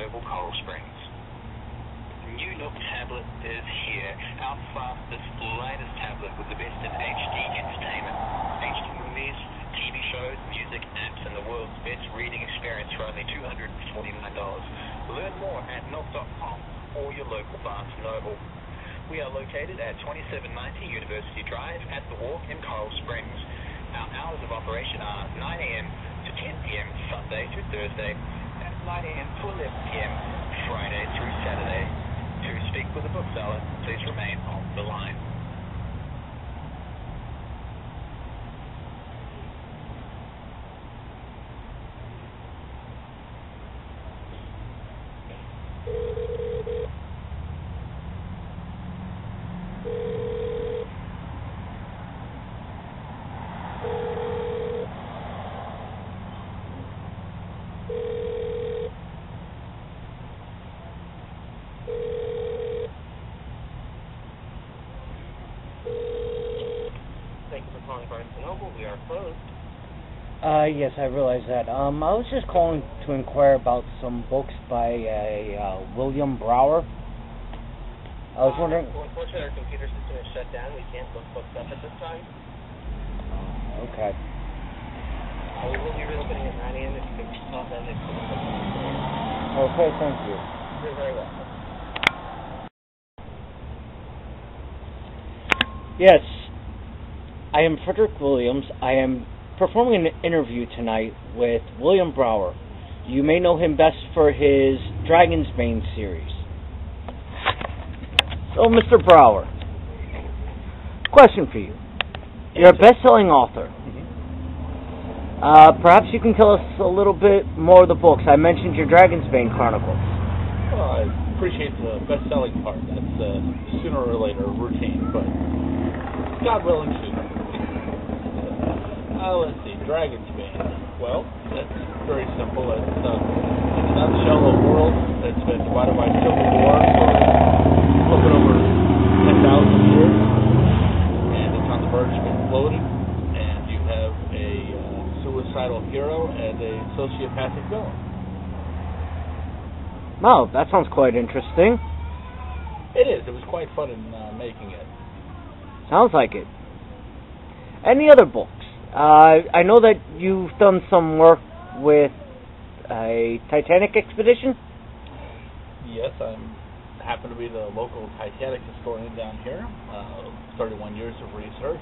noble Coral Springs. New Nook tablet is here, our fastest, lightest tablet with the best in HD entertainment. HD movies, TV shows, music, apps, and the world's best reading experience for only $249. Learn more at Nook.com or your local Barnes & Noble. We are located at 2790 University Drive at The Walk in Coral Springs. Our hours of operation are 9 a.m. to 10 p.m. Sunday through Thursday, and 9 a.m. to 11 p.m. Friday through Saturday. To speak with a bookseller, please remain on the line. Thank you for calling Barnes & Noble. We are closed. Yes, I realize that. I was just calling to inquire about some books by William Brower. I was wondering... Well, unfortunately, our computer system is shut down. We can't look books up at this time. Okay. We will be reopening at 9 a.m. if you can call them if you Okay, thank you. You're very welcome. Yes, I am Frederick Williams. I am performing an interview tonight with William Brower. You may know him best for his Dragon's Bane series. So, Mr. Brower, question for you. You're a best-selling author. Perhaps you can tell us a little bit more of the books. I mentioned your Dragon's Bane Chronicles. Well, I appreciate the best-selling part. That's sooner or later routine, but God willing sooner. Let's see, Dragon's Bane. Well, that's very simple. It's in a nutshell, a world that's been divided by civil war for a little bit over 10,000 years, and it's on the verge of imploding, and you have a suicidal hero and a sociopathic villain. Wow, that sounds quite interesting. It is. It was quite fun in making it. Sounds like it. Any other books? I know that you've done some work with a Titanic expedition. Yes, I happen to be the local Titanic historian down here. 31 years of research.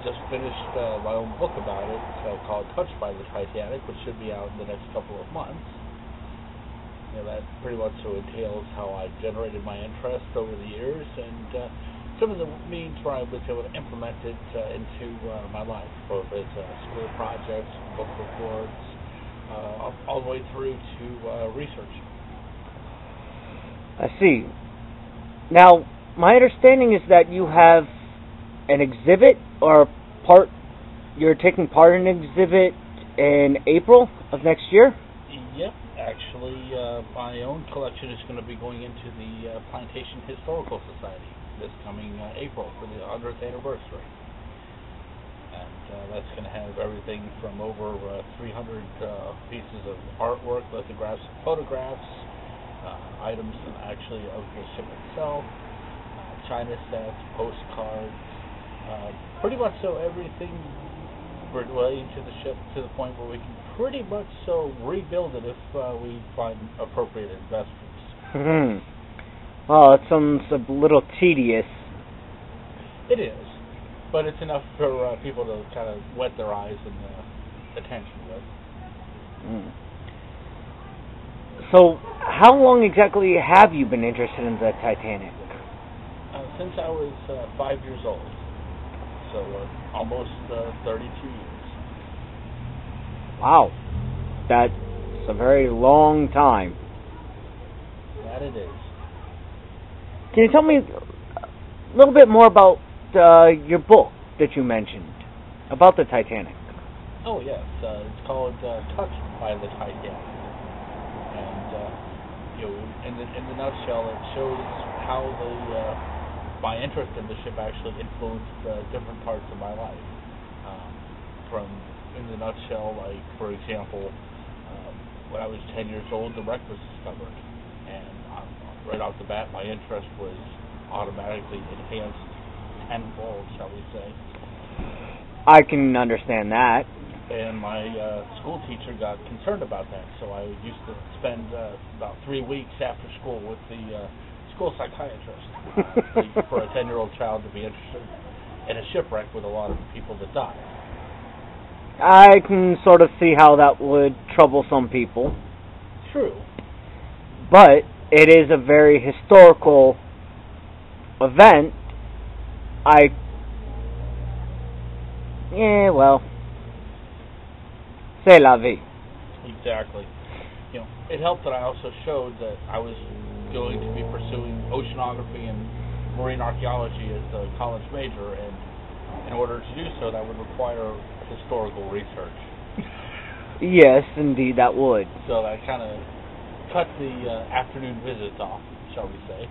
Just finished my own book about it called Touched by the Titanic, which should be out in the next couple of months. You know, that pretty much entails how I generated my interest over the years and some of the means where I was able to implement it into my life, both as school projects, book reports, all the way through to research. I see. Now, my understanding is that you have an exhibit or you're taking part in an exhibit in April of next year? Yep. Actually, my own collection is going to be going into the Plantation Historical Society this coming April for the 100th anniversary. And that's going to have everything from over 300 pieces of artwork, lithographs, and photographs, items actually of the ship itself, china sets, postcards, pretty much so everything relating to the ship to the point where we can pretty much so rebuild it if we find appropriate investors. Well, it sounds a little tedious. It is, but it's enough for people to kind of whet their eyes and attention with. So, how long exactly have you been interested in the Titanic? Since I was 5 years old, so almost 32 years. Wow, that's a very long time. That it is. Can you tell me a little bit more about your book that you mentioned about the Titanic? Oh yes, it's called "Touched by the Titanic," and in the nutshell, it shows how my interest in the ship actually influenced different parts of my life. From in the nutshell, like for example, when I was 10 years old, the wreck was discovered. And right off the bat, my interest was automatically enhanced tenfold, shall we say. I can understand that. And my school teacher got concerned about that, so I used to spend about 3 weeks after school with the school psychiatrist for a 10-year-old child to be interested in a shipwreck with a lot of people that died. I can sort of see how that would trouble some people. True. But it is a very historical event. Well, c'est la vie. Exactly. You know, it helped that I also showed that I was going to be pursuing oceanography and marine archaeology as a college major, and in order to do so, that would require historical research. Yes, indeed, that would. So that kind of cut the afternoon visits off, shall we say.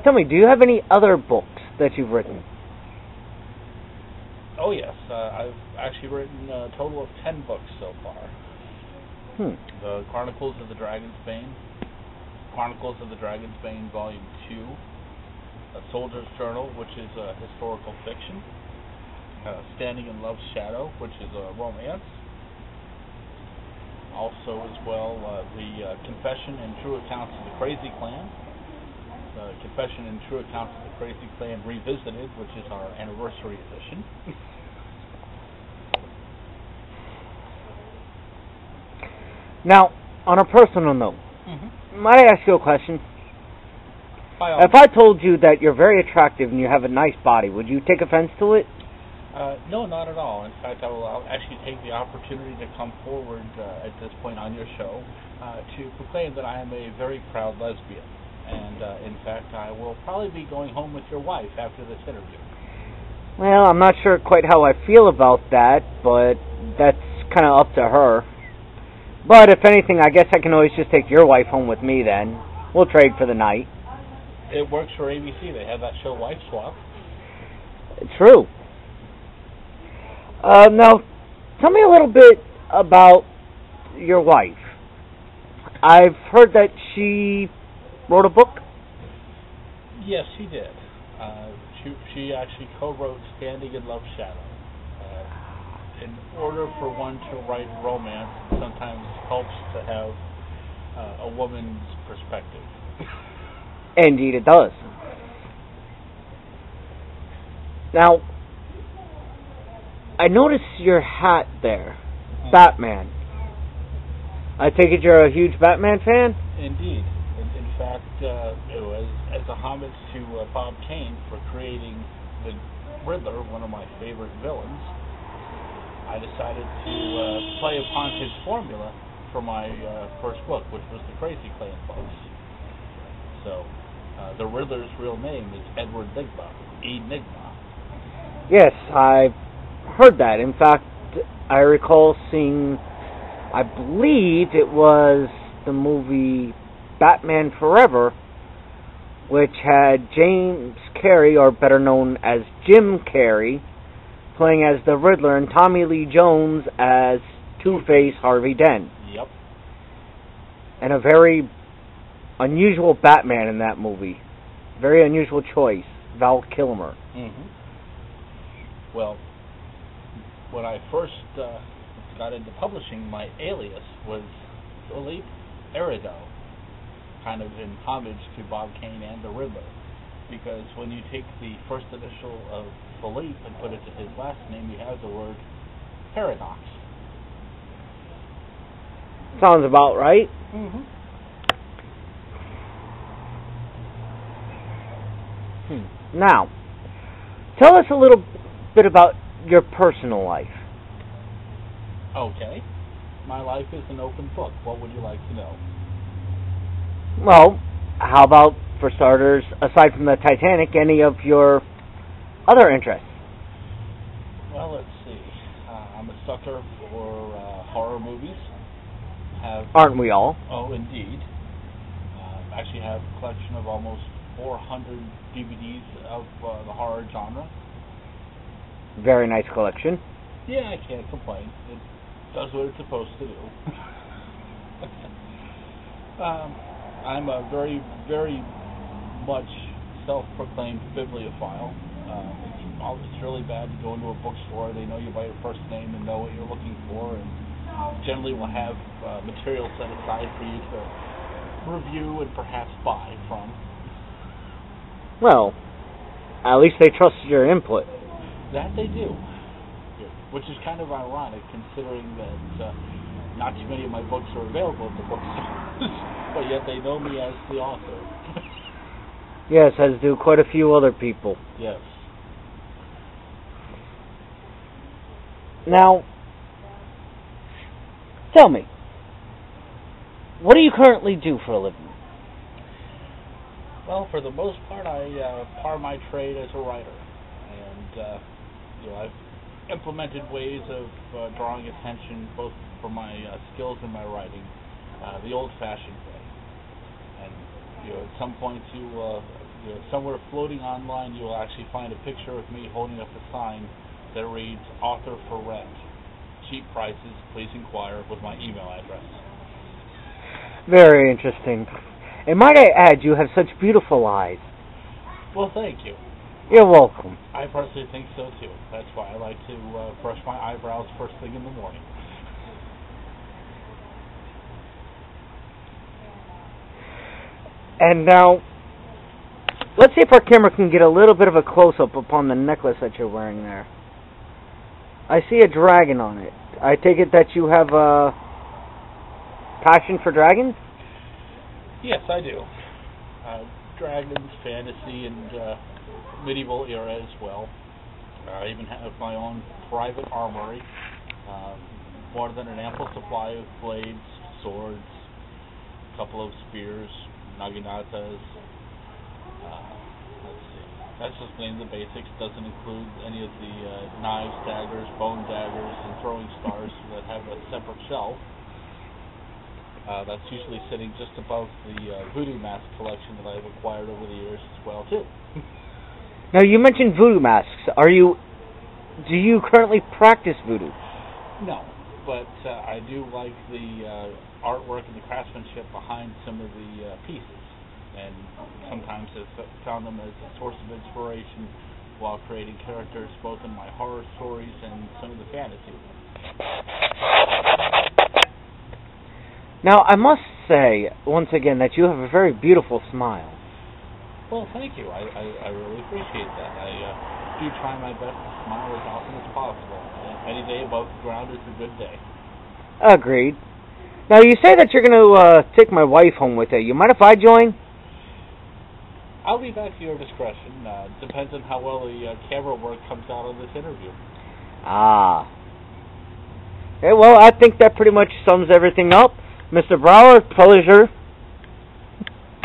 Tell me, do you have any other books that you've written? Oh, yes. I've actually written a total of 10 books so far. The Chronicles of the Dragon's Bane, Chronicles of the Dragon's Bane Volume 2, A Soldier's Journal, which is historical fiction, Standing in Love's Shadow, which is a romance. Also, as well, the Confession and True Accounts of the Crazy Clan, the Confession and True Accounts of the Crazy Clan Revisited, which is our anniversary edition. Now, on a personal note, might I ask you a question? If I told you that you're very attractive and you have a nice body, would you take offense to it? No, not at all. In fact, I'll actually take the opportunity to come forward at this point on your show to proclaim that I am a very proud lesbian. And, in fact, I will probably be going home with your wife after this interview. Well, I'm not sure quite how I feel about that, but that's kind of up to her. But if anything, I guess I can always just take your wife home with me then. We'll trade for the night. It works for ABC. They have that show Wife Swap. True. Now, tell me a little bit about your wife. I've heard that she wrote a book? Yes, she did. She actually co-wrote Standing in Love's Shadow. In order for one to write romance, it sometimes helps to have a woman's perspective. Indeed, it does. Now, I noticed your hat there, Batman. I take it you're a huge Batman fan? Indeed. In fact, it was as a homage to Bob Kane for creating the Riddler, one of my favorite villains. I decided to play upon his formula for my first book, which was the Crazy Clan books. So, the Riddler's real name is Edward Nigma, Enigma. Yes, I've heard that. In fact, I recall seeing, I believe it was the movie Batman Forever, which had James Carrey, or better known as Jim Carrey, playing as the Riddler, and Tommy Lee Jones as Two-Face Harvey Dent. Yep. And a very unusual Batman in that movie. Very unusual choice, Val Kilmer. Well, when I first got into publishing, my alias was Philippe Erido, kind of in homage to Bob Kane and the Riddler. Because when you take the first initial of Philippe and put it to his last name, you have the word paradox. Sounds about right. Now, tell us a little bit about your personal life. Okay. My life is an open book. What would you like to know? Well, how about, for starters, aside from the Titanic, any of your other interests? Well, let's see. I'm a sucker for horror movies. Aren't we all? Oh, indeed. Actually have a collection of almost 400 DVDs of the horror genre. Very nice collection. Yeah, I can't complain. Does what it's supposed to do. I'm a very, very much self-proclaimed bibliophile. It's really bad to go into a bookstore. They know you by your first name and know what you're looking for, and generally will have material set aside for you to review and perhaps buy from. Well, at least they trust your input. That they do. Which is kind of ironic, considering that not too many of my books are available at the bookstores, but yet they know me as the author. Yes, as do quite a few other people. Yes. Now, tell me, what do you currently do for a living? Well, for the most part, I par my trade as a writer, and I've implemented ways of drawing attention both for my skills and my writing, the old-fashioned way. And at some point, somewhere floating online, you will actually find a picture of me holding up a sign that reads "Author for Rent. Cheap prices. Please inquire," with my email address. Very interesting. And might I add, you have such beautiful eyes. Well, thank you. You're welcome. I personally think so too. That's why I like to brush my eyebrows first thing in the morning. And now, let's see if our camera can get a little bit of a close-up upon the necklace that you're wearing there. I see a dragon on it. I take it that you have a passion for dragons? Yes, I do. Dragons, fantasy, and medieval era as well. I even have my own private armory. More than an ample supply of blades, swords, a couple of spears, naginatas. Let's see. That's just mainly the basics. Doesn't include any of the knives, daggers, bone daggers, and throwing stars that have a separate shelf. That's usually sitting just above the voodoo mask collection that I've acquired over the years as well, too. Now, you mentioned voodoo masks. Do you currently practice voodoo? No, but I do like the artwork and the craftsmanship behind some of the pieces, and sometimes have found them as a source of inspiration while creating characters both in my horror stories and some of the fantasy ones. Now, I must say, once again, that you have a very beautiful smile. Well, thank you. I really appreciate that. I do try my best to smile as often as possible. Any day above the ground is a good day. Agreed. Now, you say that you're going to take my wife home with you. You mind if I join? I'll leave that to your discretion. Depends on how well the camera work comes out on this interview. Ah. Okay, well, I think that pretty much sums everything up. Mr. Brower, pleasure.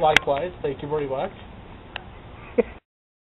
Likewise. Thank you very much.